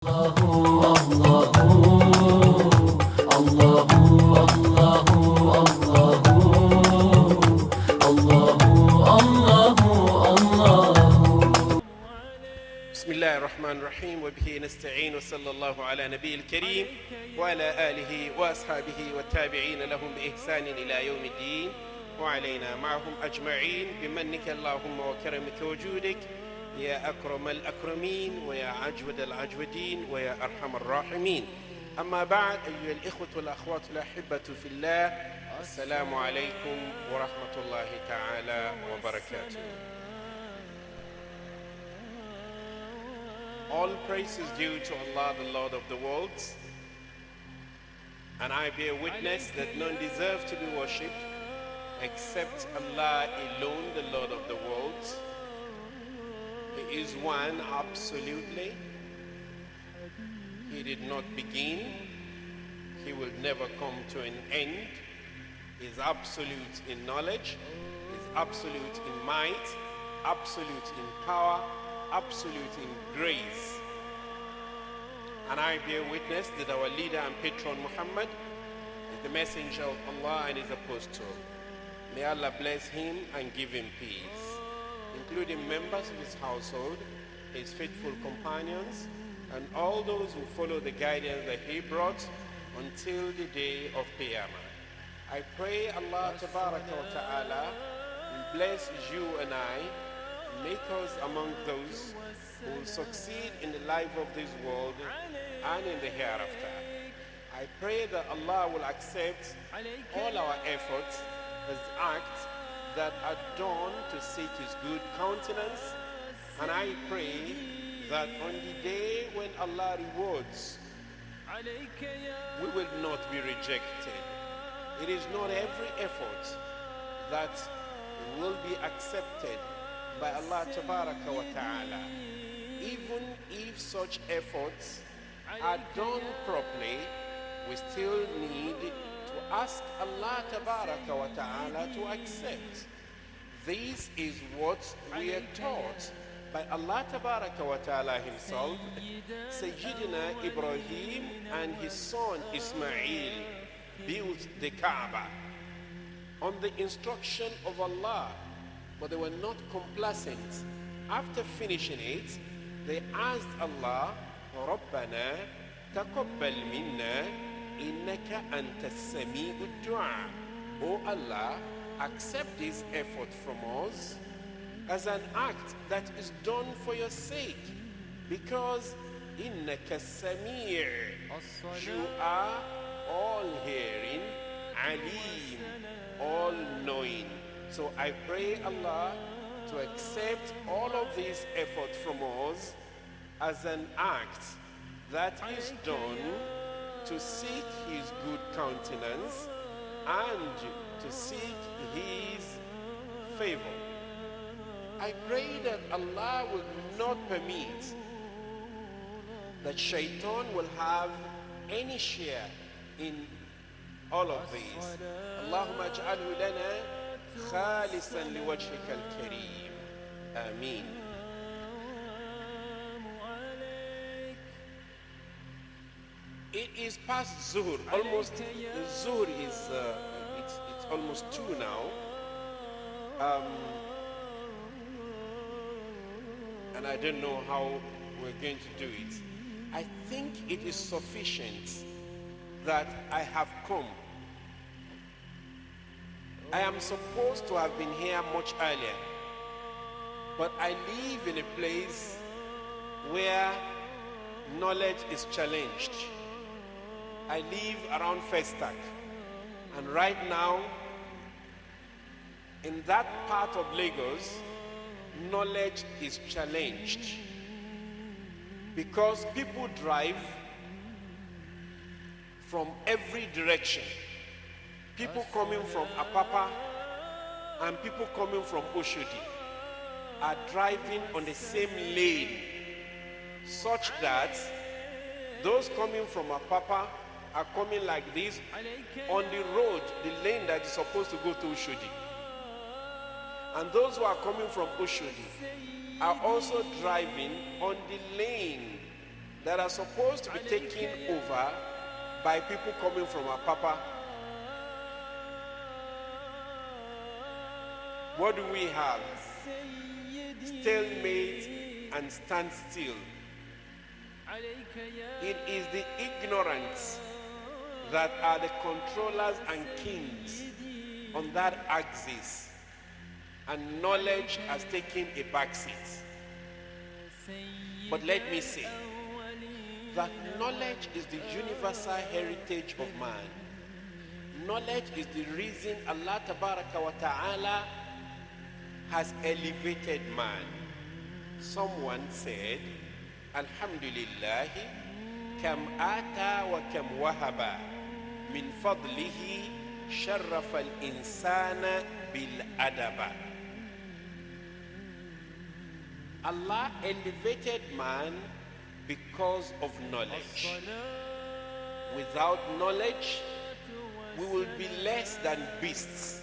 بسم الله الرحمن الرحيم وبه نستعين وصلى الله على نبي الكريم وعلى آله وأصحابه والتابعين لهم بإحسان إلى يوم الدين وعلينا معهم أجمعين بمنك اللهم وكرمك وجودك يا أكرم الأكرمين ويا أجود الأجودين ويا أرحم الراحمين. أما بعد أيها الإخوة والأخوات الأحبة في الله، السلام عليكم ورحمة الله تعالى وبركاته. All praise is due to Allah, the Lord of the worlds, and I bear witness that none deserve to be worshipped except Allah alone, the Lord of the worlds. He is one absolutely. He did not begin. He will never come to an end. He is absolute in knowledge. He is absolute in might, absolute in power, absolute in grace. And I bear witness that our leader and patron Muhammad is the messenger of Allah and his apostle. May Allah bless him and give him peace, including members of his household, his faithful companions, and all those who follow the guidance that he brought until the day of Qiyamah. I pray Allah Tabaraka wa Ta'ala will bless you and I, make us among those who will succeed in the life of this world and in the hereafter. I pray that Allah will accept all our efforts as acts that are done to seek His good countenance, and I pray that on the day when Allah rewards, we will not be rejected. It is not every effort that will be accepted by Allah Tabaraka wa Ta'ala. Even if such efforts are done properly, we still need to ask Allah Tabaraka wa Ta'ala to accept. This is what we are taught by Allah Tabaraka wa Ta'ala himself. Sayyidina Ibrahim and his son Ismail built the Kaaba on the instruction of Allah, but they were not complacent. After finishing it, they asked Allah, رَبَّنَا تَقَبَّلْ مِنَّا إِنَّكَ أَنْتَ السَّمِيعُ الدُّعَاء. Oh Allah, accept this effort from us as an act that is done for your sake, because إِنَّكَ السَّمِيعُ, you are all hearing, alim, all knowing. So I pray Allah to accept all of this effort from us as an act that is done to seek His good countenance and to seek His favor. I pray that Allah will not permit that shaitan will have any share in all of these. Allahumma aj'alhu lana khalisan liwajhika al-kareem. Ameen. It is past Zuhr. Almost, the Zuhr is, it's almost 2 now. And I don't know how we're going to do it. I think it is sufficient that I have come. I am supposed to have been here much earlier, but I live in a place where knowledge is challenged. I live around Festac, and right now in that part of Lagos, knowledge is challenged because people drive from every direction. People coming from Apapa and people coming from Oshodi are driving on the same lane, such that those coming from Apapa are coming like this on the road, the lane that is supposed to go to Oshodi. And those who are coming from Oshodi are also driving on the lane that are supposed to be taken over by people coming from our Papa. What do we have? Stalemate and standstill. It is the ignorance that are the controllers and kings on that axis, and knowledge has taken a backseat. But let me say that knowledge is the universal heritage of man. Knowledge is the reason Allah Tabaraka wa Ta'ala has elevated man. Someone said, Alhamdulillahi kam ata wa kam wahaba min fadlihi sharrafa al-insana bil adaba. Allah elevated man because of knowledge. Without knowledge, we will be less than beasts.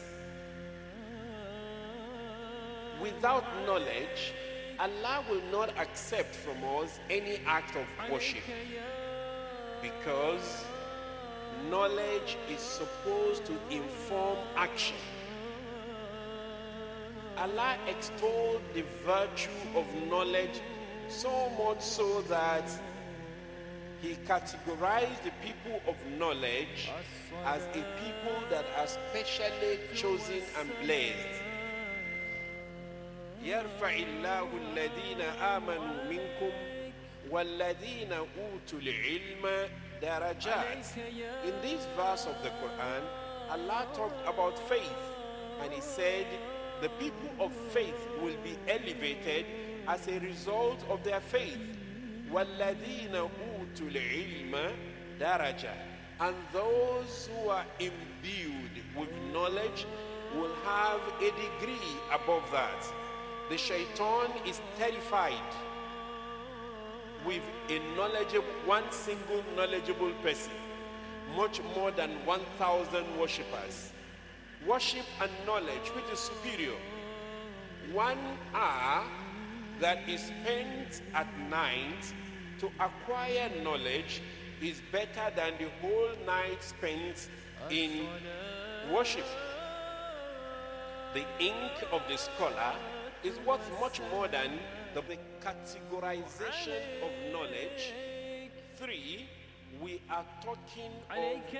Without knowledge, Allah will not accept from us any act of worship, because knowledge is supposed to inform action. Allah extolled the virtue of knowledge so much so that He categorized the people of knowledge as a people that are specially chosen and blessed. يرفع الله الذين آمنوا منكم والذين أوتوا العلم درجات. In this verse of the Quran, Allah talked about faith, and He said the people of faith will be elevated as a result of their faith. وَالَّذِينَ أُوتُوا الْعِلْمَ دَرَجَةً. And those who are imbued with knowledge will have a degree above that. The shaitan is terrified with one single knowledgeable person, much more than 1,000 worshippers. Worship and knowledge, which is superior? 1 hour that is spent at night to acquire knowledge is better than the whole night spent in worship. The ink of the scholar is worth much more than the categorization of knowledge. 3, we are talking of the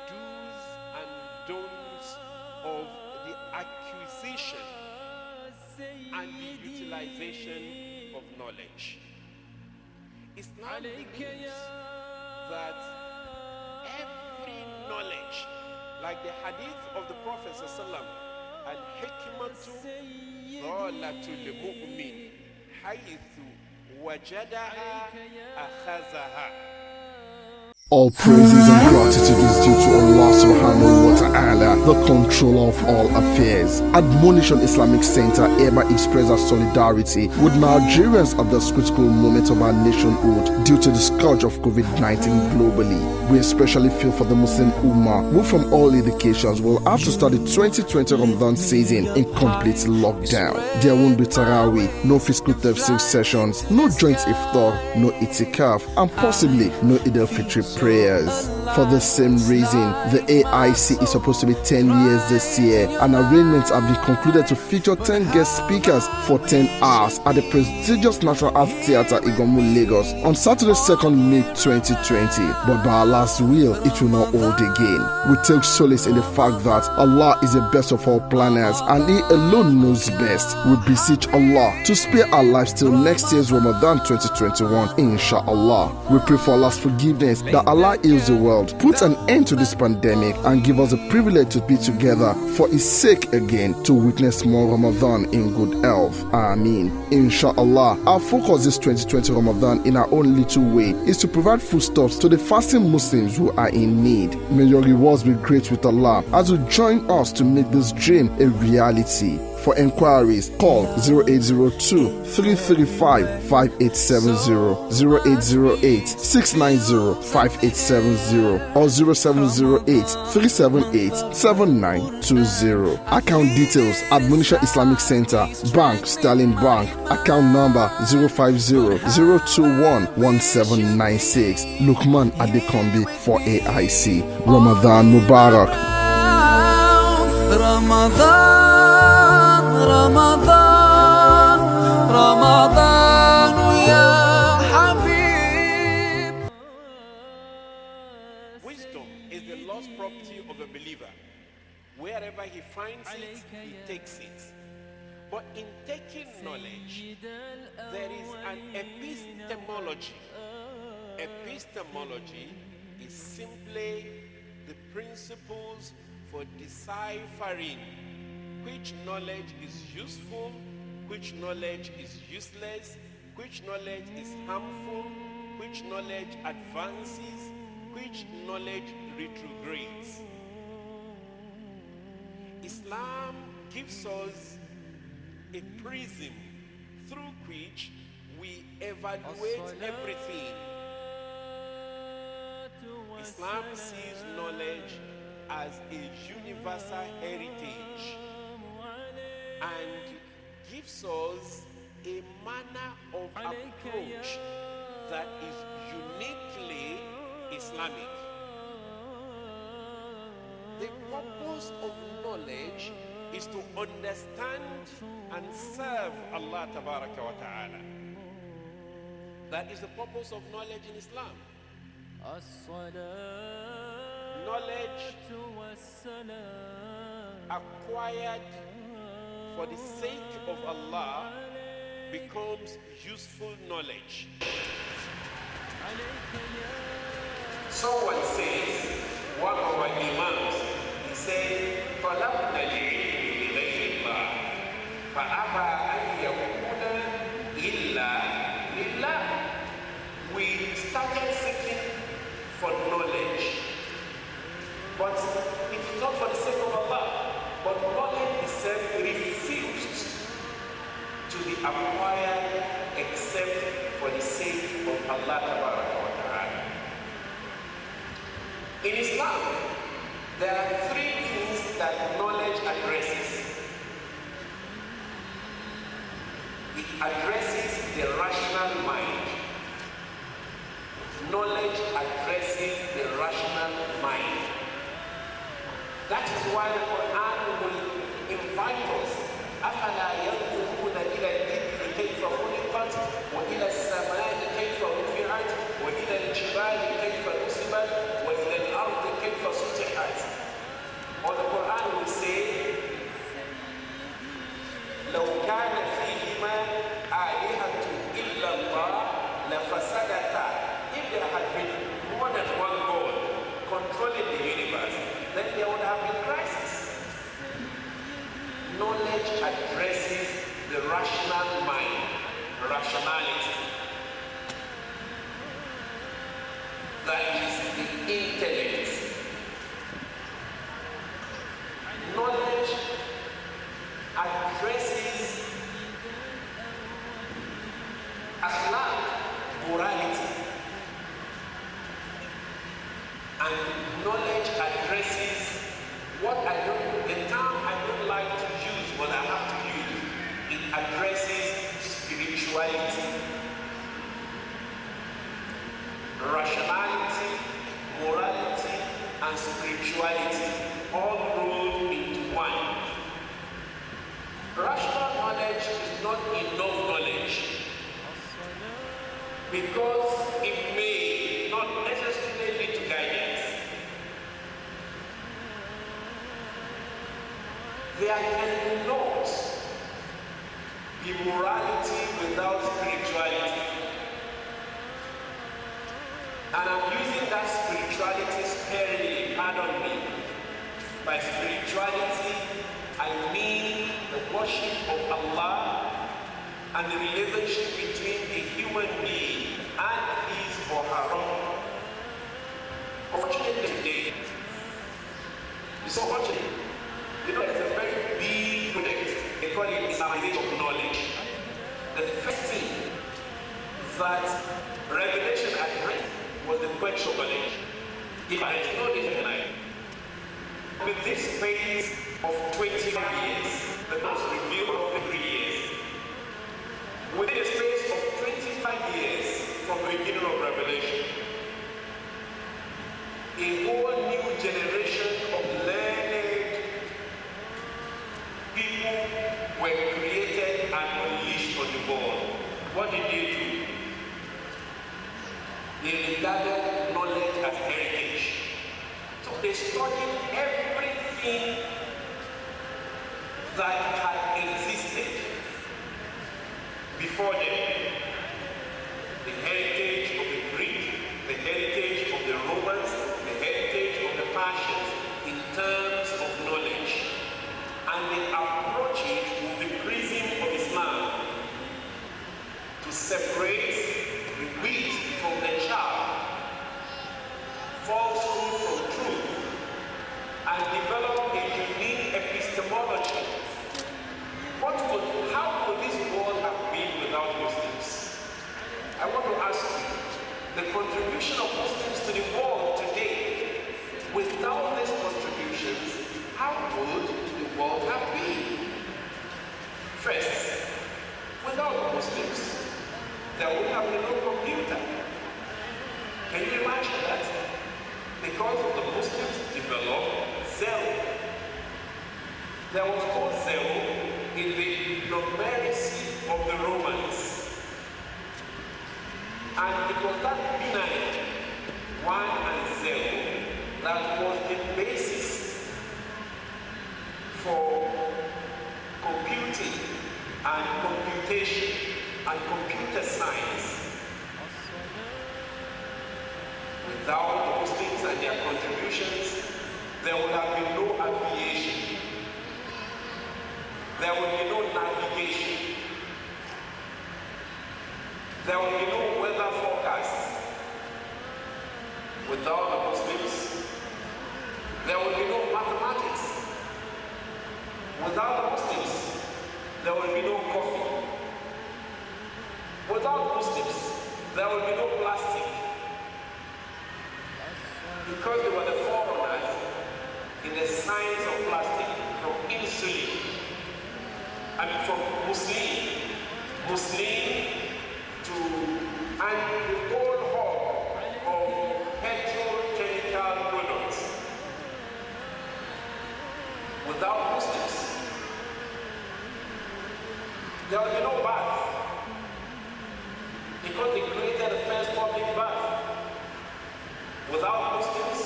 do's and don'ts of the acquisition and the utilization of knowledge. Islam believes that every knowledge, like the hadith of the Prophet ﷺ, al-hikmatu dhalatul mu'min haythu wajadaha akhazaha. All praises and gratitude is due to Allah subhanahu wa ta'ala, the controller of all affairs. Admonition Islamic Center hereby expresses our solidarity with Nigerians at this critical moment of our nationhood due to the scourge of COVID-19 globally. We especially feel for the Muslim Ummah, who from all indications will have to start the 2020 Ramadan season in complete lockdown. There won't be Taraweeh, no physical tafsir sessions, no joint iftar, no itikaf, and possibly no Eid al-Fitr prayers. For the same reason, the AIC is supposed to be 10 years this year, and arrangements have been concluded to feature 10 guest speakers for 10 hours at the prestigious National Art Theatre Igomu, Lagos on Saturday 2nd May 2020. But by Allah's will, it will not hold again. We take solace in the fact that Allah is the best of all planners, and He alone knows best. We beseech Allah to spare our lives till next year's Ramadan 2021, inshallah. We pray for Allah's forgiveness, that Allah heals the world, put an end to this pandemic, and give us the privilege to be together for His sake again, to witness more Ramadan in good health. Ameen. Inshallah, our focus this 2020 Ramadan in our own little way is to provide foodstuffs to the fasting Muslims who are in need. May your rewards be great with Allah as you join us to make this dream a reality. For inquiries, call 0802-335-5870, 0808-690-5870, or 0708-378-7920. Account details: Admonition Islamic Center, Bank, Sterling Bank. Account number 050-021-1796. Lukman Adekombi for AIC. Ramadan Mubarak. Ramadan, Ramadan, Ramadan, ya Habib. Wisdom is the lost property of a believer. Wherever he finds it, he takes it. But in taking knowledge, there is an epistemology. Epistemology is simply the principles for deciphering which knowledge is useful, which knowledge is useless, which knowledge is harmful, which knowledge advances, which knowledge retrogrades. Islam gives us a prism through which we evaluate everything. Islam sees knowledge as a universal heritage and gives us a manner of approach that is uniquely Islamic. The purpose of knowledge is to understand and serve Allah Tabaraka wa Ta'ala. That is the purpose of knowledge in Islam. Knowledge acquired for the sake of Allah becomes useful knowledge. Someone says, one of our Imams, he said, طلبنا العلم لغير الله فأبى أن يكون إلا لله. We started seeking for knowledge, but it is not for the sake of Allah, but knowledge itself refused to be acquired except for the sake of Allah Tabaraka wa Ta'ala. In Islam, there are three things that knowledge addresses. It addresses the rational mind. Knowledge addresses the rational mind. That is why the Quran will invite us. أَفَلَا يَنْظُرُونَ إِلَى الْإِبِلِ كَيْفَ خُلِقَتْ وَإِلَى السَّمَاءِ كَيْفَ رُفِعَتْ وَإِلى الْجِبَالِ كَيْفَ نُصِبَتْ وَإِلَى الْأَرْضِ كَيْفَ سُطِحَتْ. Or the Quran will say, لَوْ كَانَ فِيهِمَا آلِهَةٌ إِلَّا اللَّهُ لَفَسَدَتَا. If there had been more than one God controlling the universe, then there would have been crisis. Knowledge addresses the rational mind, rationality. That is the intellect. Knowledge addresses akhlaq, morality. And knowledge addresses what the term I don't like to use, but I have to use. It addresses spirituality. Rationality, morality, and spirituality all rolled into one. Rational knowledge is not enough knowledge because it may not necessarily lead to guidance. There cannot be morality without spirituality. And I'm using that spirituality sparingly, pardon me. By spirituality, I mean the worship of Allah and the relationship between a human being and his or her own. Unfortunately today, it's so fortunate. You know, it's a very big project. A that revelation at night was the quench of knowledge. If I did not it tonight, with this phase of 25 years, the most revealed of the 3 years, within a space of 25 years from the beginning of revelation, a whole new generation of learned people were created and unleashed on the world. What did they do? They regarded knowledge as heritage. So they studied everything that had existed before them. The heritage of the Greek, the heritage of the Romans, the heritage of the Persians in terms of knowledge. And they approach it with the prism of Islam to separate the wheat from the chaff, falsehood from truth, and develop a unique epistemology. How could this world have been without Muslims? I want to ask you, the contribution of Muslims to the world today, without these contributions, how would the world have been? First, without Muslims, there would have been no computer. Can you imagine that? Because the Muslims developed zero. There was no zero in the numeracy of the Romans. And it was that binary, 1 and 0, that was the basis for computing and computation and computer science. Without the Muslims and their contributions, there would have been no aviation. There would be no navigation. There would be no weather forecast. Without the Muslims, there would be no mathematics. Without the Muslims, there would be no coffee. Without Muslims, there would be no plastic. Because they were the forerunners in the science of plastic, from insulin, from Muslim to, and the whole hub of petrochemical products. Without Muslims, there will be no bath, because they created the first public bath. Without Muslims,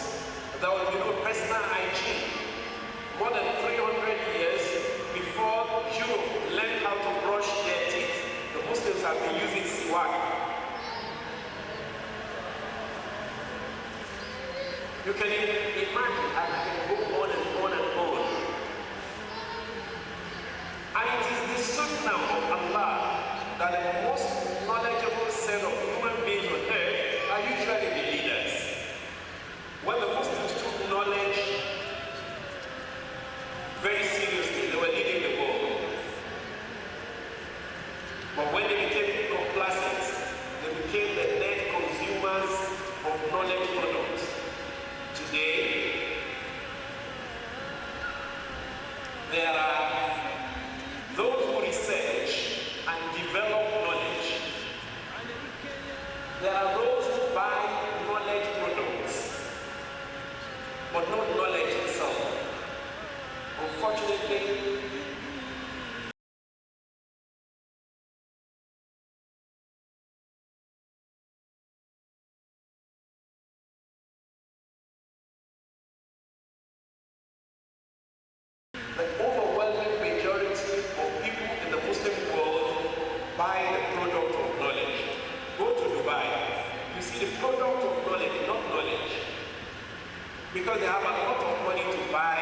there will be no personal hygiene. More than 300 years before Europe learned how to brush their teeth, the Muslims have been using siwak. You can imagine, I can go on and on and on. And it is the sunnah of Allah that the most knowledgeable set of human beings on earth are usually the leaders. When the Muslims took knowledge very seriously, they were leading the world. But when they became complacent, they became the net consumers of knowledge products. Today, there are those who research and develop knowledge. There are those who buy knowledge products, but not knowledge itself. Unfortunately, the overwhelming majority of people in the Muslim world buy the product of knowledge. Go to Dubai, you see the product of knowledge, not knowledge. Because they have a lot of money to buy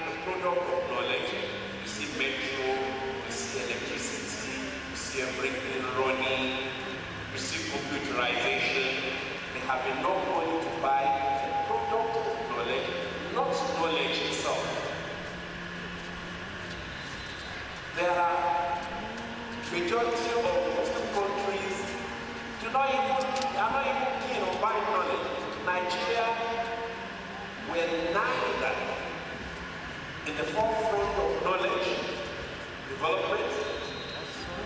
the product of knowledge. You see metro, you see electricity, you see everything running, you see computerization. They have enough money to buy the product of knowledge, not knowledge itself. There are majority of Muslim countries do Nigeria, we're neither in the forefront of knowledge development,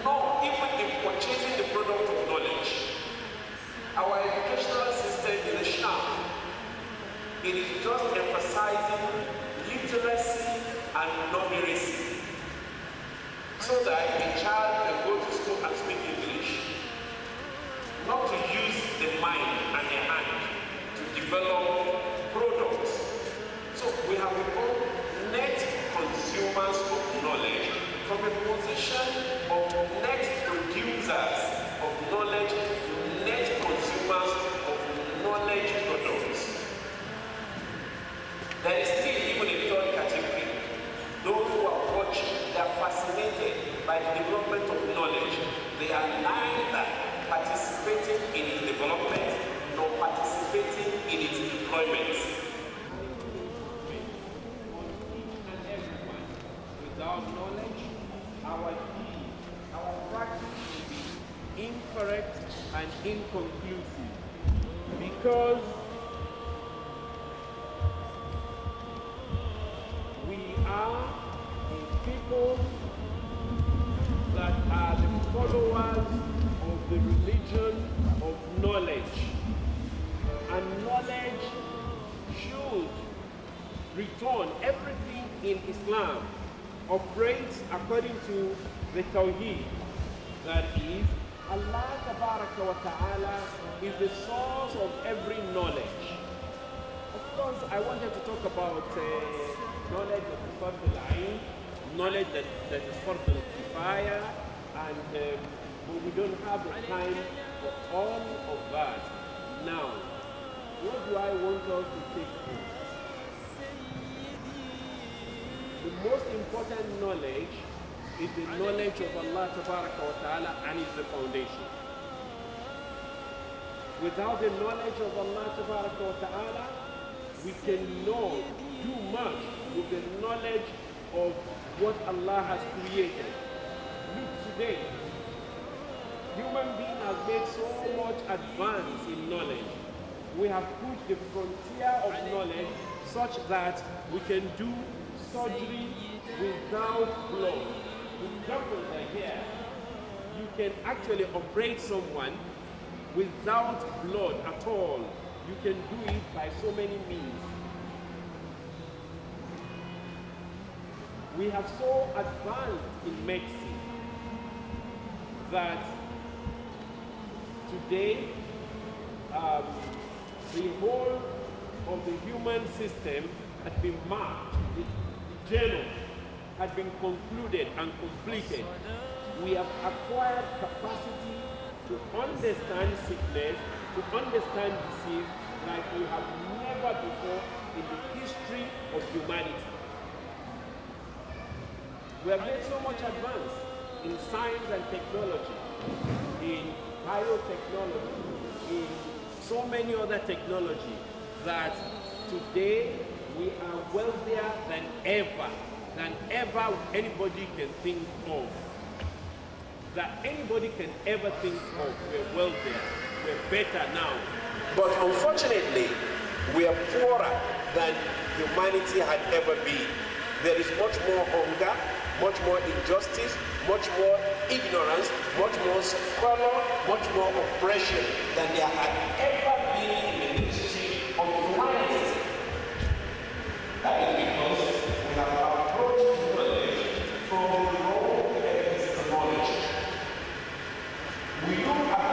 nor even in purchasing the product of knowledge. Our educational system is a sham. It is just emphasizing literacy and numeracy, so that a child can go to school and speak English, not to use the mind and the hand to develop products. So we have become net consumers of knowledge from a position of net producers of knowledge to net consumers of knowledge products. There is still even a third category. Those who are watching, they are fascinated by the development of knowledge. They are neither participating in its development nor participating in its deployment. Without knowledge, our deed, our practice will be incorrect and inconclusive, because we are a people that are the followers of the religion of knowledge, and knowledge should return. Everything in Islam operates according to the Tawheed, that is, Allah Tabaraka wa Ta'ala is the source of every knowledge. Of course, I wanted to talk about knowledge of the Fardul Ain, knowledge that is Fardul Kifaya, and but we don't have the time for all of that. Now, what do I want us to take home? The most important knowledge is the knowledge of Allah Tabaraka wa Ta'ala, and is the foundation. Without the knowledge of Allah Tabaraka wa Ta'ala, we cannot do much with the knowledge of what Allah has created. Look today, human being has made so much advance in knowledge. We have pushed the frontier of knowledge such that we can do surgery without blood. The doctors are here. You can actually operate someone without blood at all. You can do it by so many means. We have so advanced in medicine that today the whole of the human system has been marked. The genome has been concluded and completed. We have acquired capacity to understand sickness, to understand disease like we have never before in the history of humanity. We have made so much advance in science and technology, in biotechnology, in so many other technology, that today we are wealthier than ever anybody can think of. That anybody can ever think of. We're wealthier, we're better now. But unfortunately, we are poorer than humanity had ever been. There is much more hunger, much more injustice, much more ignorance, much more squalor, much more oppression than there had ever been in the history of humanity. That is because we have approached knowledge from the wrong epistemology. We look at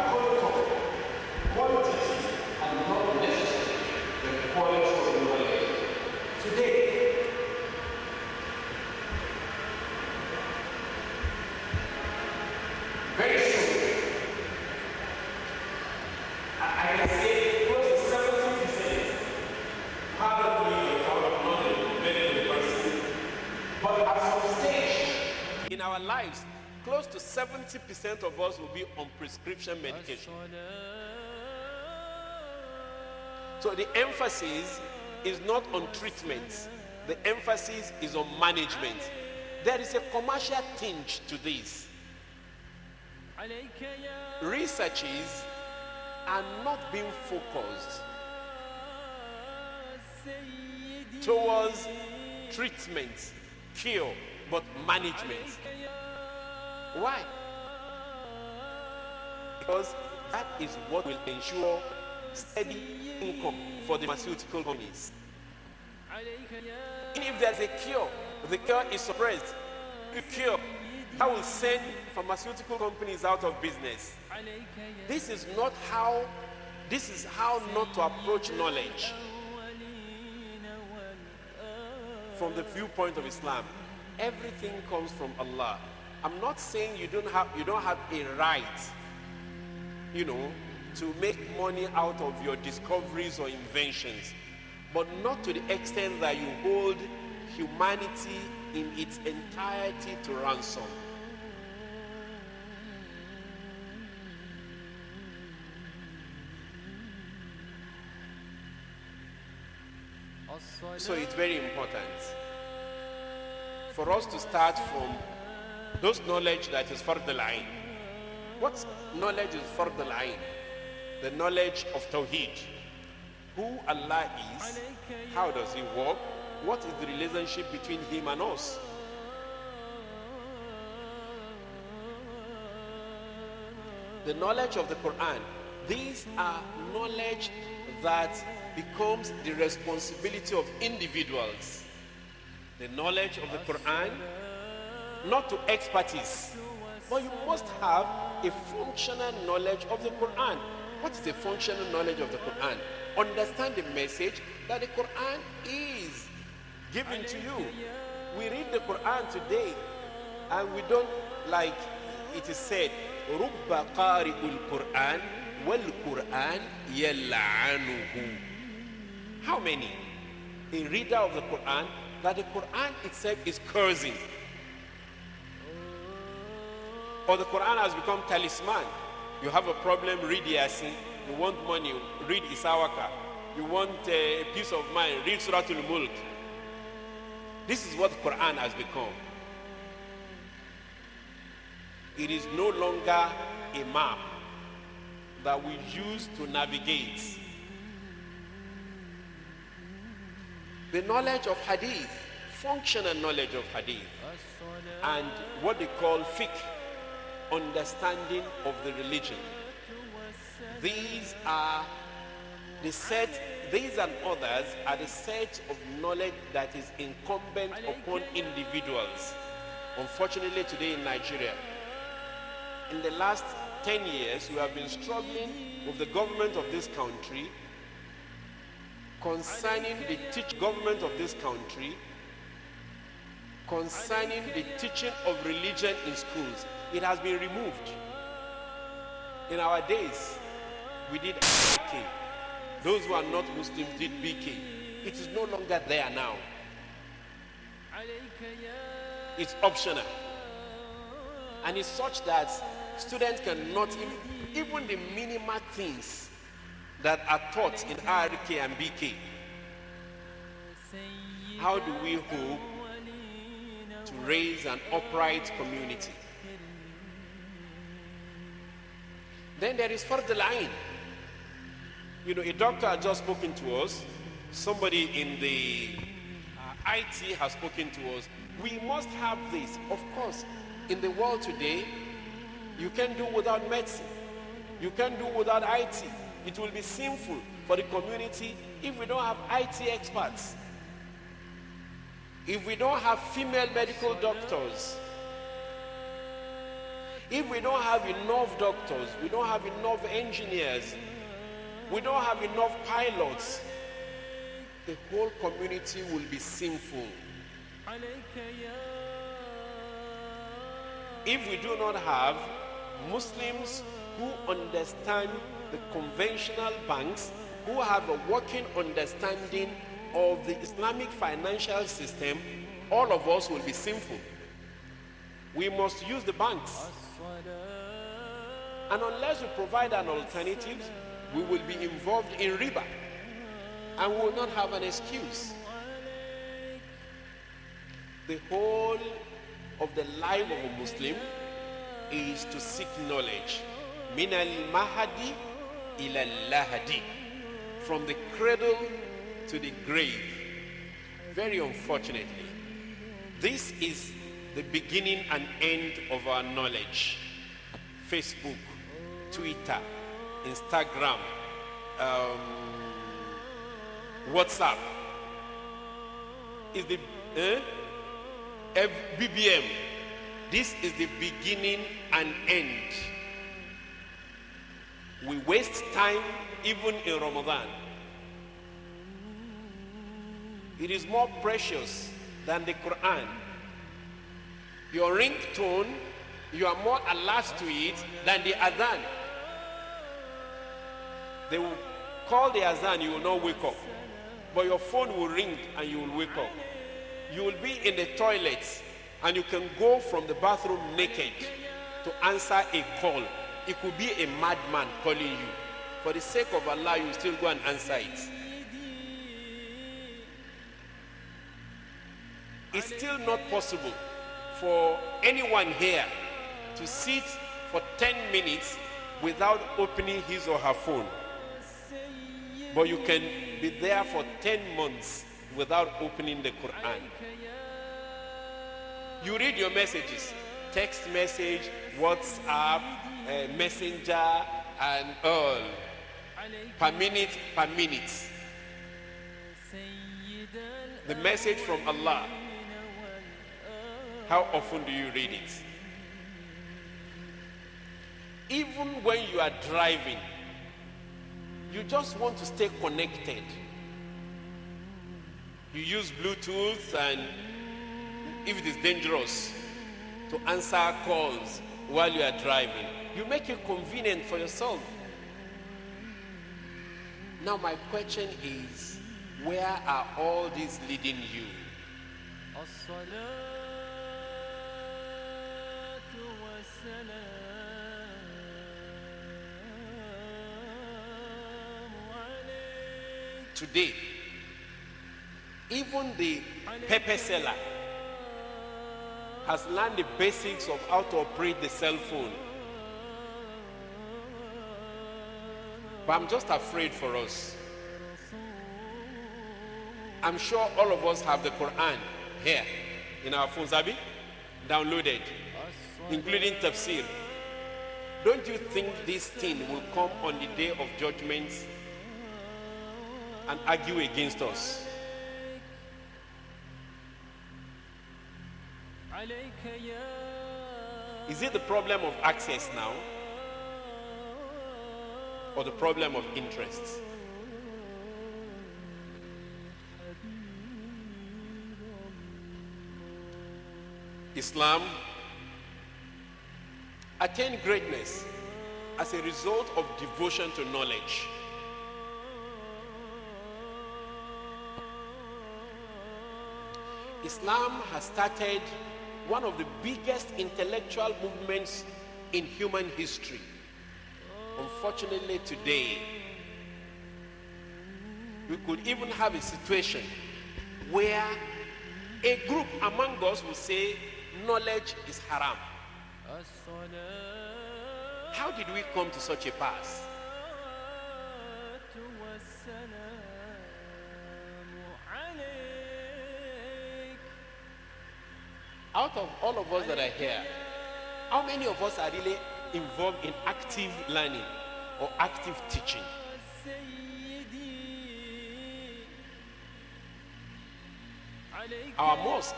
quantity and not necessarily the quality of knowledge. Today, very soon, I can say close to 70% probably the kind of knowledge medical person. But at some stage in our lives, close to 70% of us will be on prescription medication. So the emphasis is not on treatment. The emphasis is on management. There is a commercial tinge to this. Researches are not being focused towards treatment, cure, but management. Why? Because that is what will ensure steady income for the pharmaceutical companies. And if there's a cure, the cure is suppressed. The cure, that will send pharmaceutical companies out of business. This is how not to approach knowledge from the viewpoint of Islam. Everything comes from Allah. I'm not saying you don't have a right, to make money out of your discoveries or inventions, but not to the extent that you hold humanity in its entirety to ransom. So it's very important for us to start from those knowledge that is fard al-ain. What knowledge is fard al-ain? The knowledge of Tawheed. Who Allah is, how does He work, what is the relationship between Him and us. The knowledge of the Quran. These are knowledge that becomes the responsibility of individuals. The knowledge of the Quran, not to expertise, but you must have a functional knowledge of the Quran. What is the functional knowledge of the Quran? Understand the message that the Quran is giving to you. We read the Quran today and we don't, like it is said, رُبَّ قَارِئُ الْقُرْآنِ وَالْقُرْآنِ يَلْعَنُهُ. How many? A reader of the Quran, that the Quran itself is cursing. Or the Quran has become talisman. You have a problem, read Yasin. You want money, read Isawaka. You want a peace of mind, read Suratul Mulk. This is what the Quran has become. It is no longer a map that we use to navigate. The knowledge of Hadith, functional knowledge of Hadith, and what they call fiqh, understanding of the religion. These are the set, these and others are the set of knowledge that is incumbent upon individuals. Unfortunately, today in Nigeria, in the last 10 years, we have been struggling with the government of this country concerning the government of this country concerning the teaching of religion in schools. It has been removed. In our days, we did AIC. Those who are not Muslims did BK. It is no longer there now. It's optional. And it's such that students cannot, even the minimal things that are taught in AIC and BK. How do we hope to raise an upright community? Then there is fard al-ain. A doctor has just spoken to us. Somebody in the IT has spoken to us. We must have this. Of course, in the world today, you can't do without medicine. You can't do without IT. It will be sinful for the community if we don't have IT experts. If we don't have female medical doctors. If we don't have enough doctors, we don't have enough engineers, we don't have enough pilots, the whole community will be sinful. If we do not have Muslims who understand the conventional banks, who have a working understanding of the Islamic financial system, all of us will be sinful. We must use the banks. And unless we provide an alternative, we will be involved in riba and we will not have an excuse. The whole of the life of a Muslim is to seek knowledge. Min al-mahadi ila al-lahadi. From the cradle to the grave. Very unfortunately, this is the beginning and end of our knowledge. Facebook, Twitter, Instagram, WhatsApp is the BBM. This is the beginning and end. We waste time even in Ramadan. It is more precious than the Quran. Your ringtone, you are more alert to it than the adhan. They will call the adhan, you will not wake up. But your phone will ring and you will wake up. You will be in the toilet and you can go from the bathroom naked to answer a call. It could be a madman calling you. For the sake of Allah, you will still go and answer it. It's still not possible for anyone here to sit for 10 minutes without opening his or her phone. But you can be there for 10 months without opening the Quran. You read your messages, text message, WhatsApp, Messenger, and all, per minute, per minute. The message from Allah, how often do you read it? Even when you are driving, you just want to stay connected. You use Bluetooth, and if it is dangerous to answer calls while you are driving, you make it convenient for yourself. Now my question is, where are all these leading you? Today, even the pepper seller has learned the basics of how to operate the cell phone. But I'm just afraid for us. I'm sure all of us have the Quran here in our phones, Abi, downloaded, including tafsir. Don't you think this thing will come on the day of judgment and argue against us? Is it the problem of access now, or the problem of interest? Islam attained greatness as a result of devotion to knowledge. Islam has started one of the biggest intellectual movements in human history. Unfortunately, today, we could even have a situation where a group among us will say knowledge is haram. How did we come to such a pass? Out of all of us that are here, how many of us are really involved in active learning or active teaching? Our mosque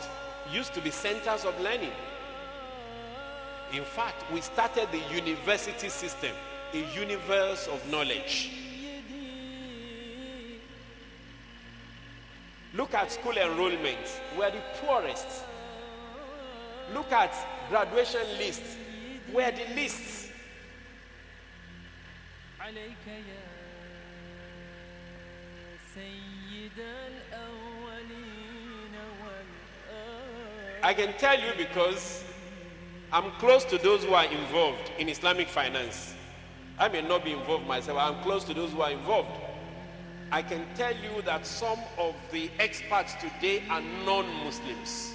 used to be centers of learning. In fact, we started the university system, a universe of knowledge. Look at school enrollment. We're the poorest. Look at graduation lists. We're the least. I can tell you because I'm close to those who are involved in Islamic finance. I may not be involved myself, I'm close to those who are involved. I can tell you that some of the experts today are non-Muslims.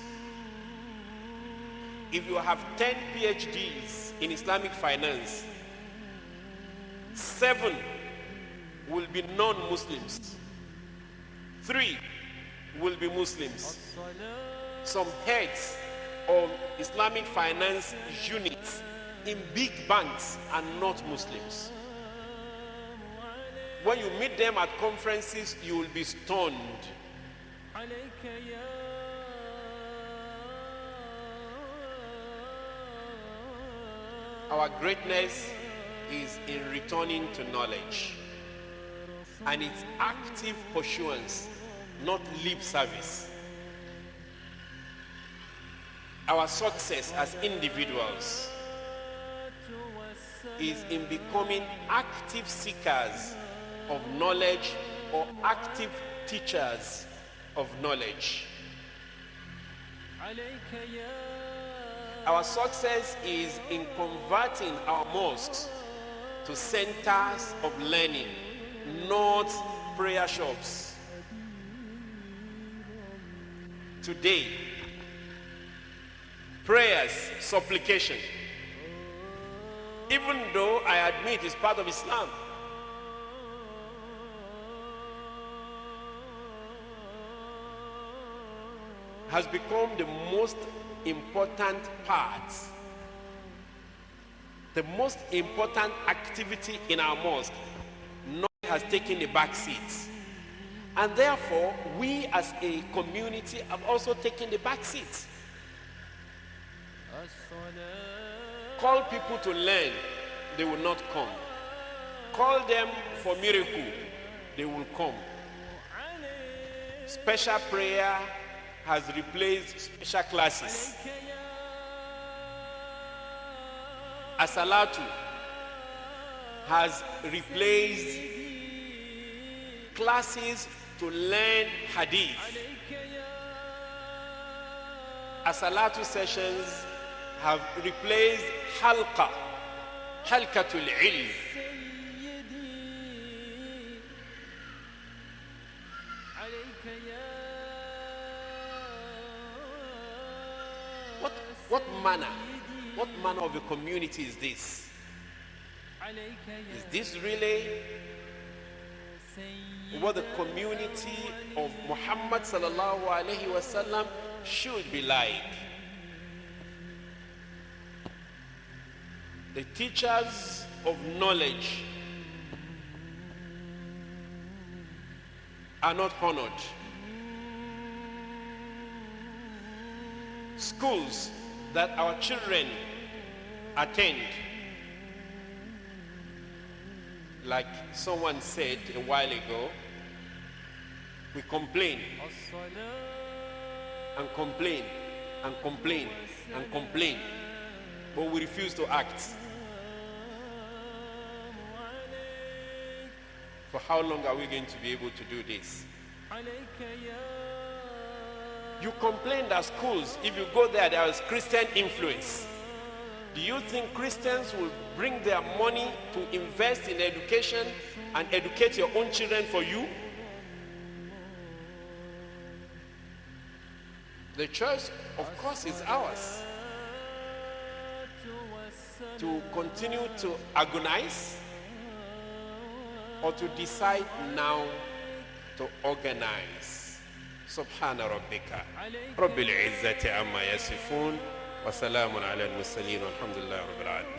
If you have 10 PhDs in Islamic finance, 7 will be non-Muslims. 3 will be Muslims. Some heads of Islamic finance units in big banks are not Muslims. When you meet them at conferences, you will be stunned. Our greatness is in returning to knowledge and its active pursuance, not lip service. Our success as individuals is in becoming active seekers of knowledge or active teachers of knowledge. Our success is in converting our mosques to centers of learning, not prayer shops. Today, prayers, supplication, even though I admit it's part of Islam, has become the most important part, the most important activity in our mosque. Knowledge has taken the back seat, and therefore we as a community have also taken the back seat. Call people to learn, they will not come. Call them for miracle, they will come. Special prayer has replaced special classes. As-salatu has replaced classes to learn hadith. As-salatu sessions have replaced halqatul ilm. What manner of a community is this? Is this really what the community of Muhammad sallallahu alaihi wasallam should be like? The teachers of knowledge are not honored. Schools that our children attend, like someone said a while ago, we complain and complain and complain and complain, but we refuse to act. For how long are we going to be able to do this? You complain that schools, if you go there, there is Christian influence. Do you think Christians will bring their money to invest in education and educate your own children for you? The choice, of course, is ours. To continue to agonize or to decide now to organize. سبحان ربك رب العزة عما يصفون وسلام على المرسلين والحمد لله رب العالمين.